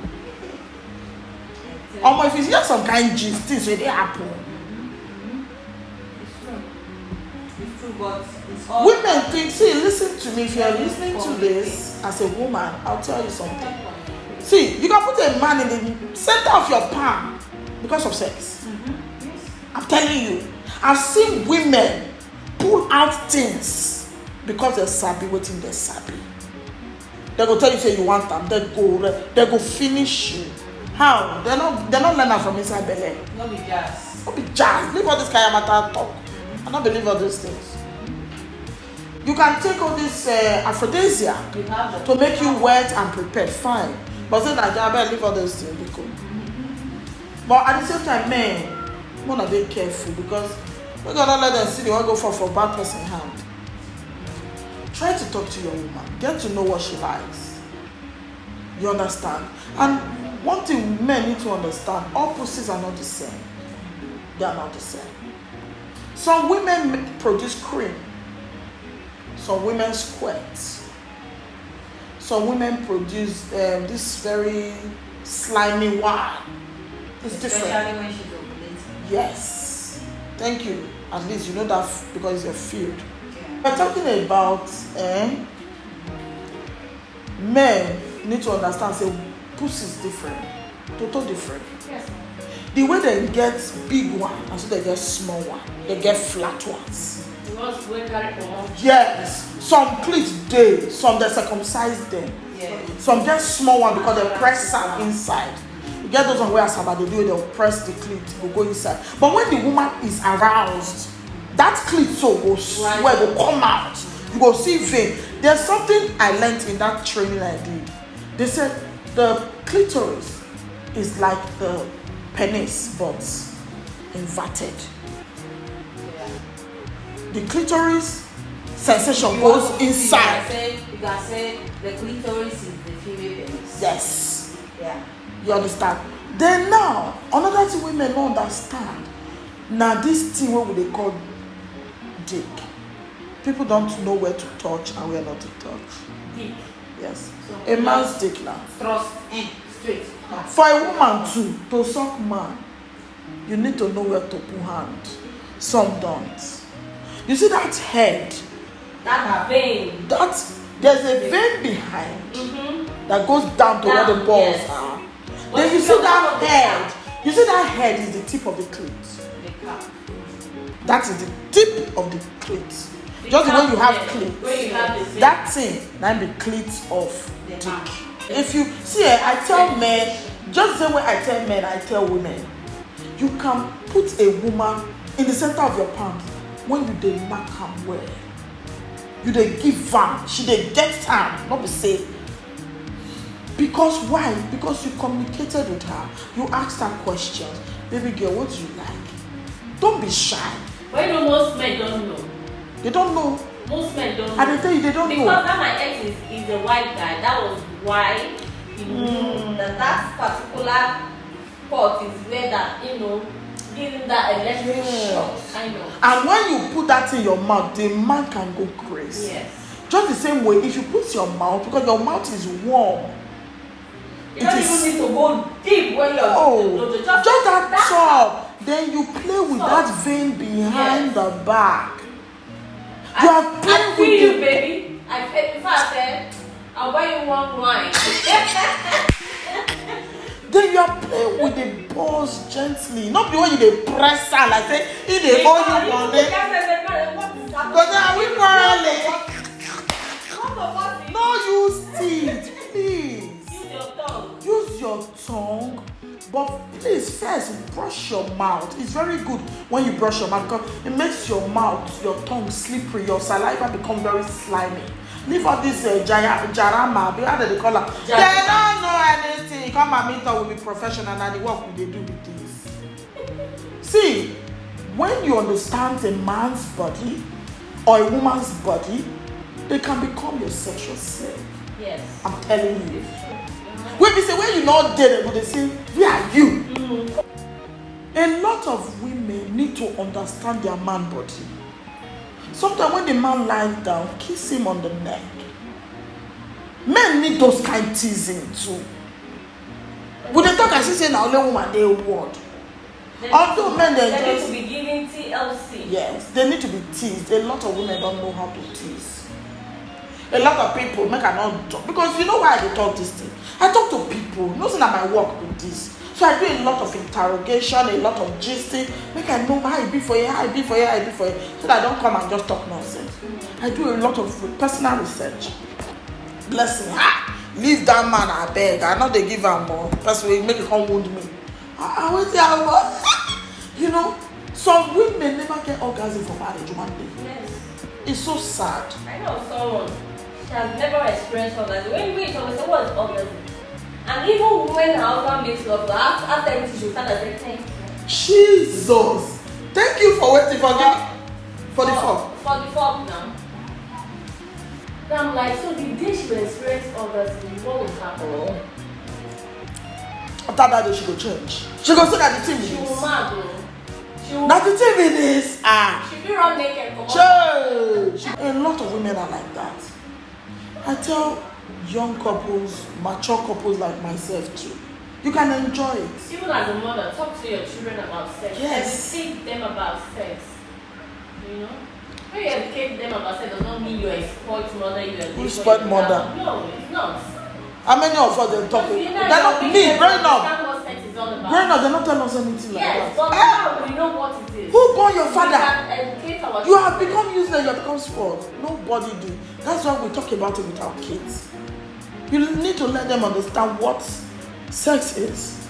If it's just some kind gist, things will happen. It's true, but it's all. Women think, see, listen to me. If you're listening to this as a woman, I'll tell you something. See, you can put a man in the center of your palm because of sex. Yes. I'm telling you, I've seen women pull out things because they're sabi waiting they're sabi. They go tell you say you want them, they go finish you. How? They're not learning from inside belly. Not be jazz. Not be jazz. Leave all this kind of matter talk. I don't believe all these things. You can take all this aphrodisiac to make you wet and prepared, fine. But say that I better leave all those things because. But at the same time, men, wanna be careful because we're gonna let them see they want to go for bad person hand. Try to talk to your woman, get to know what she likes. You understand? And one thing men need to understand, all pussies are not the same. They are not the same. Some women produce cream. Some women squirt. Some women produce this very slimy one. It's different. Especially when she's ovulating. Yes. Thank you. At least you know that because it's your field. Yeah. We're talking about men need to understand, say, pussy is different. Total different. Yes. The way they get big one, and so they get small one. They get flat ones. Because we carry on. Yes. Some clit day, some they circumcise them. Yeah. Some get small one because they press am inside. You get those one where asaba they do it, they'll press the clit, will go inside. But when the woman is aroused, that clit so go swell, go come out. You go see vein. There's something I learned in that training I did. They said the clitoris is like the penis but inverted. Yeah. The clitoris sensation goes inside. You can say the clitoris is the female penis. Yes. Yeah. You understand? Then now, another thing women don't understand. Now this thing what they call dick. People don't know where to touch and where not to touch. Dick. Yes. So A man's dick now. Thrust in straight. For a woman too, to suck man, you need to know where to put hand. Some don't. You see that head? That vein. There's a vein behind that goes down to where the balls yes. are. Then you see that head. You see that head is the tip of the clit. The cap. That is the tip of the clit. Just the way you have clit. Where you have the vein. That thing, that be clit of The dick. hand. If you see, I tell men, just the way I tell men, I tell women, you can put a woman in the center of your palm when you dey mark am well. You dey give am, she dey get am, not be say. Because why? Because you communicated with her, you asked her questions. Baby girl, what do you like? Don't be shy. But you know most men don't know. They don't know. Most men don't know. I dey tell you, they don't because know. that my ex is a white guy. That was why he knew that particular part is where that, giving that electric Yes. shock, kind of. And when you put that in your mouth, the man can go crazy. Yes. Just the same way, if you put your mouth, because your mouth is warm. You don't even need to go deep when you're Oh, just that top. Then you play with Stop. that vein behind Yes. the back. You are I playing feel with you, the, baby. I feel. In fact, I'll buy you one wine. then you are playing with the balls gently. Not the way you dey press her like say if they hold you on it. Because are we quarreling? No use teeth, please. Use your tongue. Use your tongue, but please first brush your mouth. It's very good when you brush your mouth because it makes your mouth, your tongue slippery, your saliva become very slimy. Leave all this jarama. How do they call her? They don't know anything. Come and meet her will be professional and the work will they do with this. See, when you understand a man's body or a woman's body, they can become your sexual slave. Yes. I'm telling you. When they say, when you not dead, they say, where are you? A lot of women need to understand their man body. Sometimes when the man lies down, kiss him on the neck. Men need those kind of teasing too. When they talk, I say, now only woman they word. Although men they need to be giving TLC. Yes, they need to be teased. A lot of women don't know how to tease. A lot of people make I not talk because you know why I talk this thing. I talk to people, nothing at my work with this. So I do a lot of interrogation, a lot of gisting, make I know how I be for you, how I be for you, how I be for you, so that I don't come and just talk nonsense. I do a lot of personal research. Blessing, leave that man, I beg. I know they give him more. Person will make it come wound me. I will say, you know, some women never get orgasm for marriage one day. Yes. It's so sad. I know someone, she has never experienced orgasm. When we always say, what is orgasm? And even when her husband makes love, after everything, she'll start to say, thank you. Jesus! Thank you for waiting for me. For the fork. For the fork now. Then I'm like, so the day she will experience orgasm, what will happen? After that day, she will change. She will say that the thing is. She will mad though. She will. That the thing is. She will run naked. Change. A lot of women are like that. I tell young couples, mature couples like myself too. You can enjoy it. Even as a mother, talk to your children about sex. Yes. Educate them about sex. You know? When you educate them about sex does not mean you're a spoiled mother, you're a Who's spoiled mother? No, it's not. How many of us they talk? They're not me, growing up. Growing up, they're not telling us anything like yes, that. But now we know what it is. Who born your father? Educate our You have children. become useless, you have become spoiled. Nobody do. That's why we talk about it with our kids. You need to let them understand what sex is.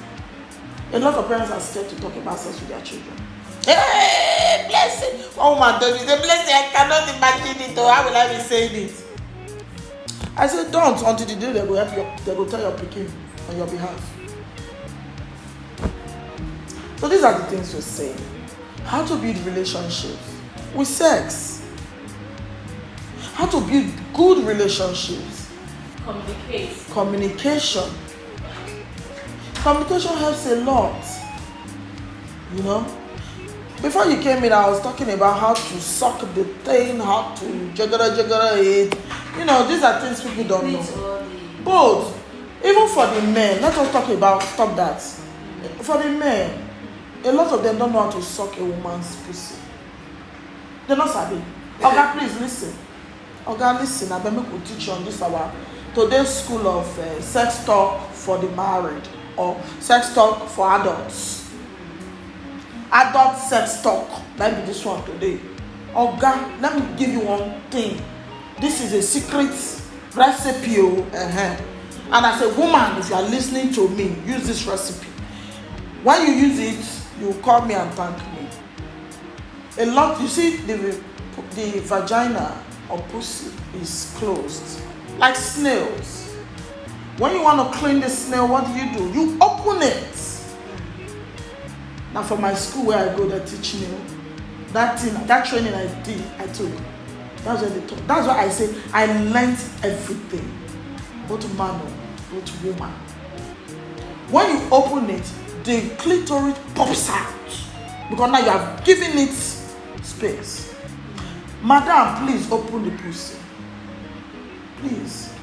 A lot of parents are scared to talk about sex with their children. Hey, blessing! Oh my God, it's a blessing. I cannot imagine it. Or how will I be saying it? I said, don't until the day they will help you. They will tell your picking on your behalf. So these are the things we say. How to build relationships with sex. How to build good relationships. Communication. Communication helps a lot. You know? Before you came in, I was talking about how to suck the thing, how to jagara it. You know, these are things people don't know. But even for the men, let us talk about, stop that. For the men, a lot of them don't know how to suck a woman's pussy. They're not sabi. Oga, please listen. Oga, listen. I bet me could teach you on this our today's school of sex talk for the married or sex talk for adults. Adult sex talk. Let me this one today. Oga, let me give you one thing. This is a secret recipe. And as a woman, if you are listening to me, use this recipe. When you use it, you call me and thank me. A lot, you see, the vagina or pussy is closed, like snails. When you want to clean the snail, what do? You open it. Now, for my school where I go, they teach me that thing, that training I took. That's what they taught. That's why I say I learned everything, both man, both woman. When you open it, the clitoris pops out because now you have given it space. Madam, please open the pussy. Please.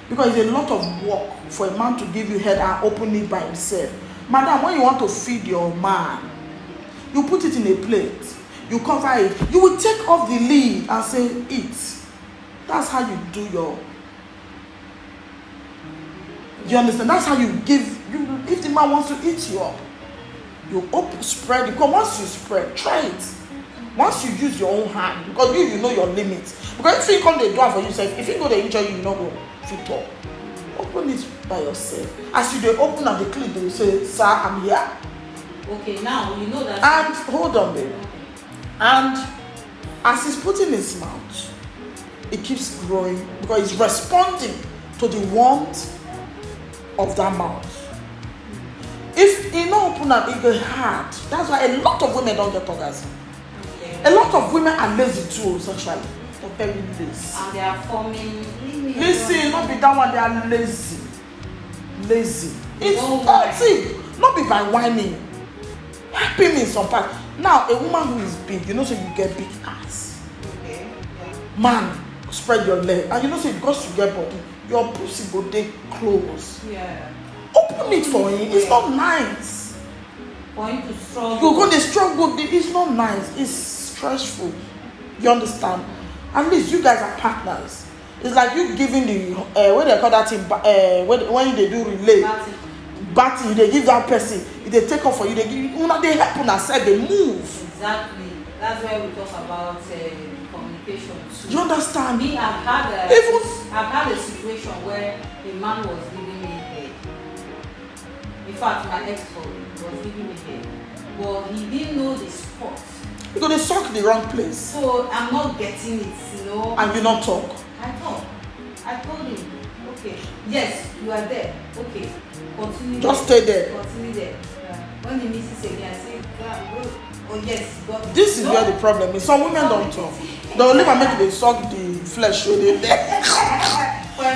Because it's a lot of work for a man to give you head and open it by himself. Madam, when you want to feed your man, you put it in a plate, you cover it, you will take off the lid and say, eat. That's how you do your. You understand? That's how you give. If the man wants to eat you up, you spread it. Because once you spread, try it. Once you use your own hand, because you know your limits. Because if you come they do it for yourself, if you go they enjoy you not go fit up. Open it by yourself. As you they open at the clip, they will say, sir, I'm here. Okay, now you know that. And hold on, baby. And as he's putting his mouth, it keeps growing because it's responding to the warmth of that mouth. If you don't open up, it get hard. That's why a lot of women don't get orgasm. A lot of women are lazy too, sexually. They're very lazy. And they are forming. Listen, not be that one, they are lazy. Lazy. It's dirty. Not be by whining. Helping me in some part. Now, a woman who is big, you know, so you get big ass. Okay. Yeah. Man, spread your leg. And you know, so because you get body, your pussy go dey close. Yeah. Open it for him. It's not nice. For him to struggle. You go to struggle. It's not nice. It's stressful. You understand? At least you guys are partners. It's like you giving the what they call that thing when they do relay. Batting, they give that person. If they take off for you, they give you. They help on themselves. They move. Exactly. That's why we talk about communication too. You understand? Me, I've had a situation where a man was giving me head. In fact, my ex-husband was giving me head, but he didn't know the spot. Because they suck the wrong place. So I'm not getting it, you know. And you not talk. I talk. I told him, okay, yes, you are there. Okay, continue. Just there. stay there. Continue there. Yeah. When he misses again, I say, oh yes, got it. This is where the problem is. Some women don't talk. They will never make they suck the flesh so they there.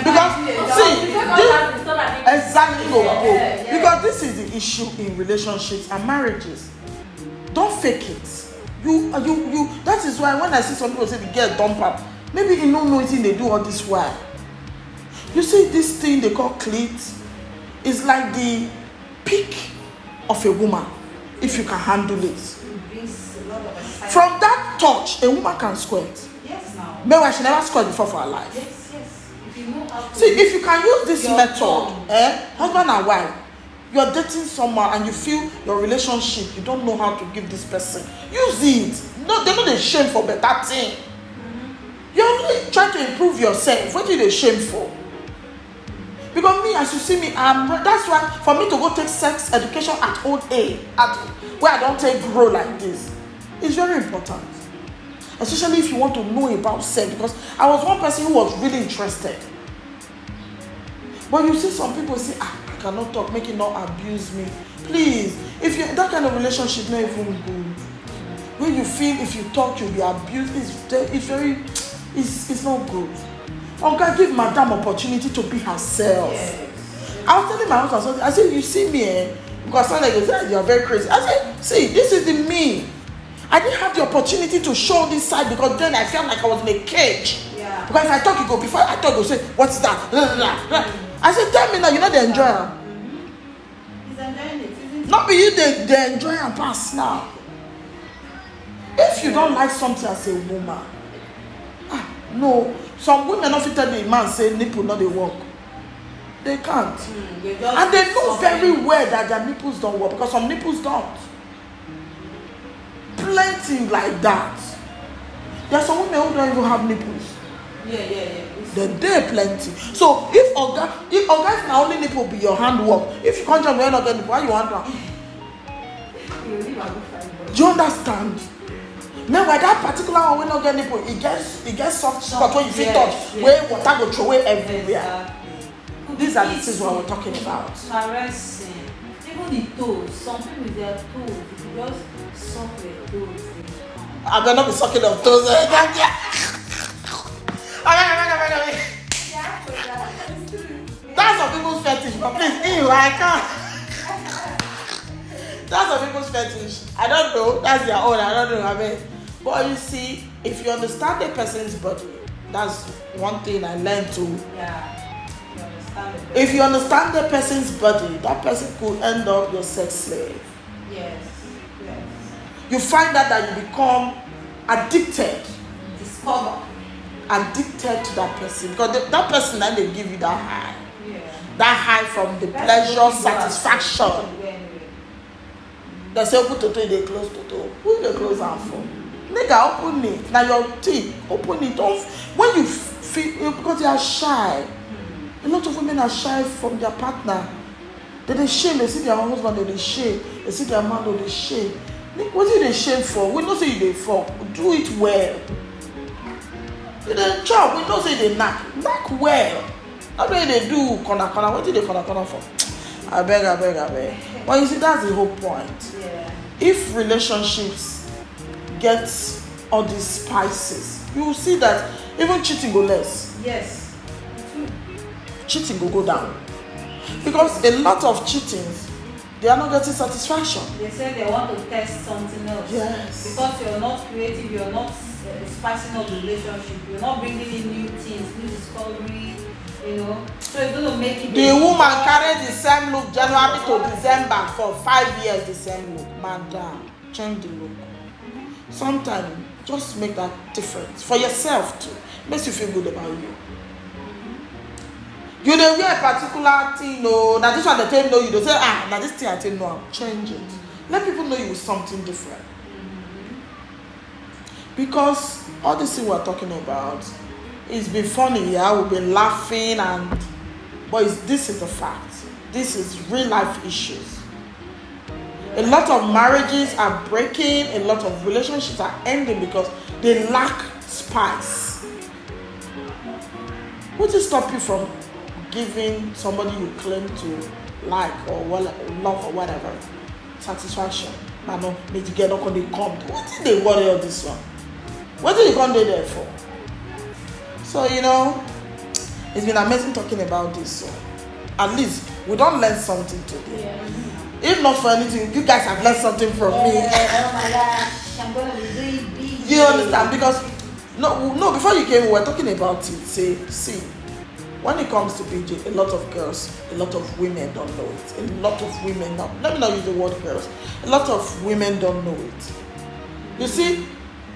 Because see, exactly go. Because this is the issue in relationships and marriages. Don't fake it. You. That is why when I see some people say the girl dump up, maybe you don't know anything they do all this while. You see this thing they call clit is like the peak of a woman if you can handle it. From that touch, a woman can squirt. Yes, now. Meanwhile, she never squirted before for her life. Yes. If you know how to. See, if you can use this method, tongue. husband and wife, you're dating someone and you feel your relationship, you don't know how to give this person. Use it. No, they're not ashamed for better thing. You're only trying to improve yourself. What are they ashamed for? Because me, as you see me, that's why for me to go take sex education at old age, where I don't take grow like this, it's very important. Especially if you want to know about sex, because I was one person who was really interested. But you see some people say, I cannot talk, make it not abuse me. Please, if you that kind of relationship not even good. When you feel if you talk you'll be abused, it's not good. God, give madam opportunity to be herself. Yes. I was telling my husband something. I said, you see me, because some like you said you are very crazy. I said, see, this is the me. I didn't have the opportunity to show this side because then I felt like I was in a cage. Yeah. Because if I talk, you go. Before I talk, you say, what's that? I said, tell me now, you know they enjoy it. He's enjoying it, isn't it? Not be you, they enjoy and pass now. If you don't like something as a woman, no. Some women don't fit tell the man say nipple not they work. They can't. And they know very well that their nipples don't work because some nipples don't. Plenty like that. There are some women who don't even have nipples. Yeah. They're plenty. So if organ na only nipple be your handwork, if you can't jump, you're not getting nipple, why you want that? Do you understand? Now, with that particular one, we not get nipple, it gets soft spot when you feel touch, where water go throw away everywhere. Exactly. These are the things what we're talking about. Caressing, even the toes. Some people with their toes, if you just suck their toes, I better not be sucking of toes. That's some people's fetish, but please, ew, I can't. That's some people's fetish. I don't know. That's their own. I don't know. I mean, but you see, if you understand the person's body, that's one thing I learned too. Yeah. If you understand the person's body, that person could end up your sex slave. Yes. You find out that you become addicted. Discover. Addicted to that person because that person then they give you that high. Yeah. That high from the pleasure, satisfaction. They say open to they close to. Who they close out for? Nigga, open it. Now your teeth, open it off. When you feel because you are shy. A lot of women are shy from their partner. They shame. They see their husband, they shame. They see their man, they shame. What are they shame for? We don't say they for. Do it well. If they chop, we know say they knack well. Not when they do corner. What did they corner for? I beg. But you see, that's the whole point. Yeah. If relationships get all these spices, you will see that even cheating go less. Yes. Cheating will go down. Because a lot of cheatings, they are not getting satisfaction. They say they want to test something else. Yes. Because you're not creative, you're not spicing up the relationship, you're not bringing in new things, new discovery, you know. So it's going to make it. The woman carried the same look January to December for 5 years, the same look. Madam, change the look. Sometimes, just make that difference for yourself too. Makes you feel good about you. You dey wear a particular thing, no. Now this one they tell know you. They say, now this thing I tell no, change it. Let people know you with something different. Because all this thing we're talking about, it's been funny, yeah. We've been laughing, but this is the fact. This is real life issues. A lot of marriages are breaking. A lot of relationships are ending because they lack spice. What will stop you from giving somebody you claim to like or love or whatever satisfaction? Man, no, need to get up on the come. What did they worry all this one? What did you come there for? So it's been amazing talking about this. So at least we don't learn something today. Yeah. If not for anything, you guys have learned something from me. Oh my gosh, I'm gonna be doing big. You understand? Because no, before you came, we were talking about it. See, when it comes to BJ, a lot of girls, a lot of women don't know it. A lot of women, let me not use the word girls. A lot of women don't know it. You see,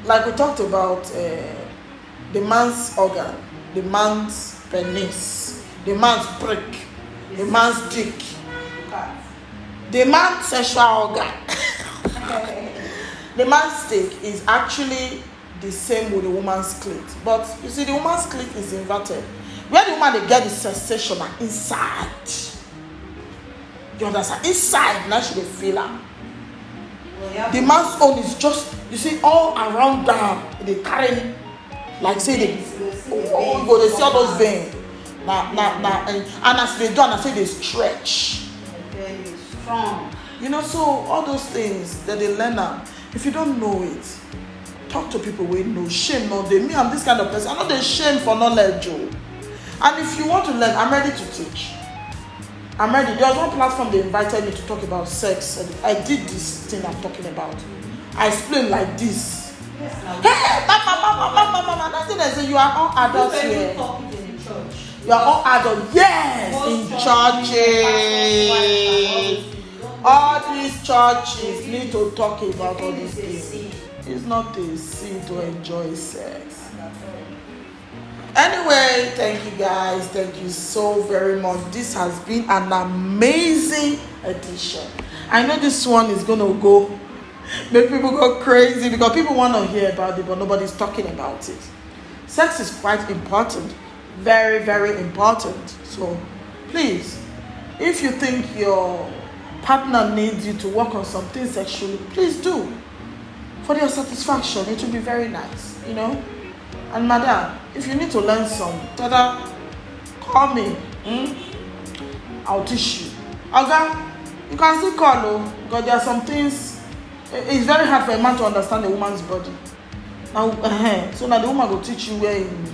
like we talked about the man's organ, the man's penis, the man's prick, the man's dick, the man's sexual organ. The man's stick is actually the same with the woman's clit. But you see, the woman's clit is inverted. Where the woman they get the sensation inside. You understand? Inside, now she dey feel her. The man's own is just, you see, all around down. They carry, like say they go, they see all those veins. And as they do, and I say they stretch. Very strong. So all those things that they learn now, if you don't know it, talk to people with no shame. No, me, I'm this kind of person. I'm not the shame for knowledge. And if you want to learn, I'm ready to teach. I'm ready. There was one platform they invited me to talk about sex. And I did this thing I'm talking about. I explained like this. Yes, now. Hey, mama. That's it. I say you are all adults here. Talk it in the church. You are all adults. Yes, in churches. All these churches need to talk about all these things. It's not a sin to enjoy sex. Anyway, thank you guys. Thank you so very much. This has been an amazing edition. I know this one is gonna make people go crazy because people want to hear about it, but nobody's talking about it. Sex is quite important, very, very important. So please, if you think your partner needs you to work on something sexually, please do. For their satisfaction, it will be very nice, And madam, if you need to learn some, Tada, call me. I'll teach you. Okay? You can still call, because there are some things. It's very hard for a man to understand a woman's body. Now, so now the woman will teach you where in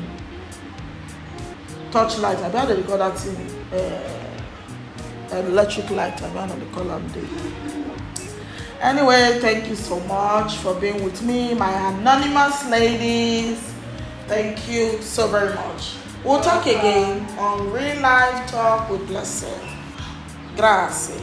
touch light. I bet they call that thing electric light. I bet they call them day. Anyway, thank you so much for being with me, my anonymous ladies. Thank you so very much. We'll talk again on Real Life Talk with Blessed. Gracias.